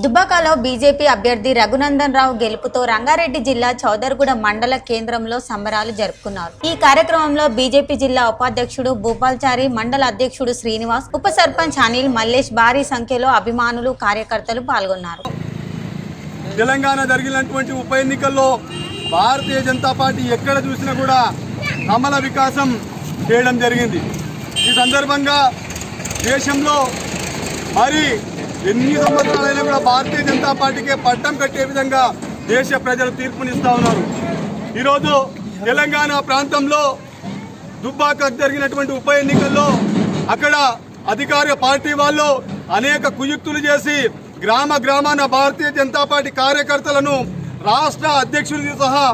దుబ్బాకలో బీజేపీ అభ్యర్థి రఘునందన్ రావు గెలుపుతో రంగారెడ్డి జిల్లా చౌదర్గూడ మండల కేంద్రంలో సంబరాలు జరుపుకున్నారు। ఈ కార్యక్రమంలో బీజేపీ జిల్లా ఉపాధ్యక్షుడు భూపాల్చారి, మండల అధ్యక్షుడు శ్రీనివాస్, ఉప సర్పంచ్ అనిల్, మల్లేష్ భారీ సంఖ్యలో అభిమానులు, కార్యకర్తలు పాల్గొన్నారు। తెలంగాణ జరిగినటువంటి ఉప ఎన్నికల్లో భారతీయ జనతా పార్టీ ఎక్కడ చూసినా కూడా కమల వికాసం చేయడం జరిగింది। ఈ సందర్భంగా దేశంలో మరి ఎన్ని సంవత్సరాలైనా కూడా భారతీయ జనతా పార్టీకే పట్టం కట్టే విధంగా దేశ ప్రజలు తీర్పునిస్తా ఉన్నారు। ఈరోజు తెలంగాణ ప్రాంతంలో దుబ్బాక జరిగినటువంటి ఉప ఎన్నికల్లో అక్కడ అధికార పార్టీ వాళ్ళు అనేక కుయుక్తులు చేసి గ్రామాన భారతీయ జనతా పార్టీ కార్యకర్తలను, రాష్ట్ర అధ్యక్షులతో సహా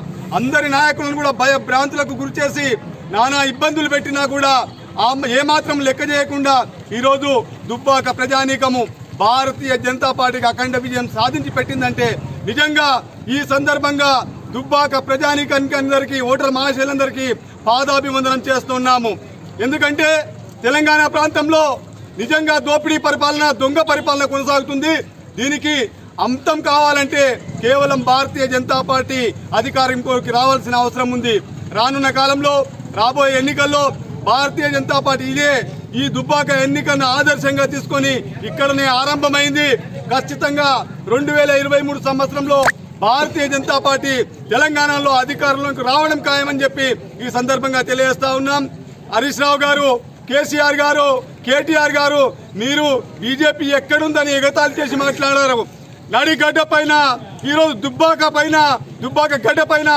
అందరి నాయకులను కూడా భయభ్రాంతులకు గురిచేసి నానా ఇబ్బందులు పెట్టినా కూడా ఏమాత్రం లెక్క చేయకుండా ఈరోజు దుబ్బాక ప్రజానీకము భారతీయ జనతా పార్టీకి అఖండ విజయం సాధించి పెట్టిందంటే నిజంగా ఈ సందర్భంగా దుబ్బాక ప్రజానీకానికి అందరికీ, ఓటర్ మహాశయులందరికీ పాదాభివందనం చేస్తున్నాము। ఎందుకంటే తెలంగాణ ప్రాంతంలో నిజంగా దోపిడీ పరిపాలన, దొంగ పరిపాలన కొనసాగుతుంది। దీనికి అంతం కావాలంటే కేవలం భారతీయ జనతా పార్టీ అధికారంలోకి రావాల్సిన అవసరం ఉంది। రానున్న కాలంలో రాబోయే ఎన్నికల్లో భారతీయ జనతా పార్టీ ఈ దుబ్బాక ఎన్నికను ఆదర్శంగా తీసుకొని ఇక్కడనే ఆరంభమైంది। ఖచ్చితంగా 2023 సంవత్సరంలో భారతీయ జనతా పార్టీ తెలంగాణలో అధికారంలోకి రావడం ఖాయమని చెప్పి ఈ సందర్భంగా తెలియజేస్తా ఉన్నాం। హరీష్ రావు గారు, కేసీఆర్ గారు, కేటీఆర్ గారు, మీరు బీజేపీ ఎక్కడుందని ఎగతాళి చేసి మాట్లాడారు। నడిగడ్డ పైన ఈరోజు దుబ్బాక గడ్డ పైన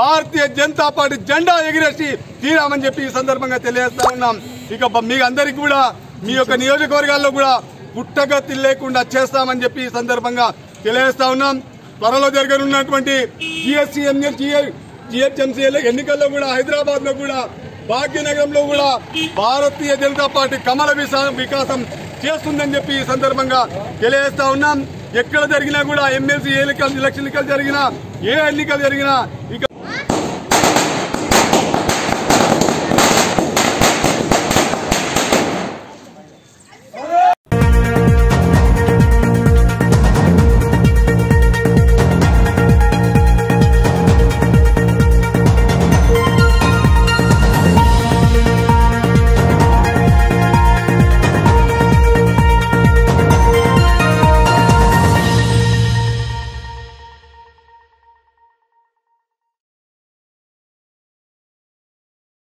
భారతీయ జనతా పార్టీ జెండా ఎగిరేసి తీరామని చెప్పి ఈ సందర్భంగా తెలియజేస్తా ఉన్నాం। ఇక మీ అందరికి కూడా మీ యొక్క నియోజకవర్గాల్లో కూడా పుట్టగతి లేకుండా చేస్తామని చెప్పి ఈ సందర్భంగా తెలియజేస్తా ఉన్నాం। త్వరలో జరగనున్నటువంటి జిహెచ్ఎంసీ ఎన్నికల్లో కూడా హైదరాబాద్ లో కూడా, భాగ్యనగరంలో కూడా భారతీయ జనతా పార్టీ కమల వికాసం చేస్తుందని చెప్పి ఈ సందర్భంగా తెలియజేస్తా ఉన్నాం। ఎక్కడ జరిగినా కూడా ఎమ్మెల్సీ ఎన్నికలు జరిగినా, ఏ ఎన్నికలు జరిగినా ఇక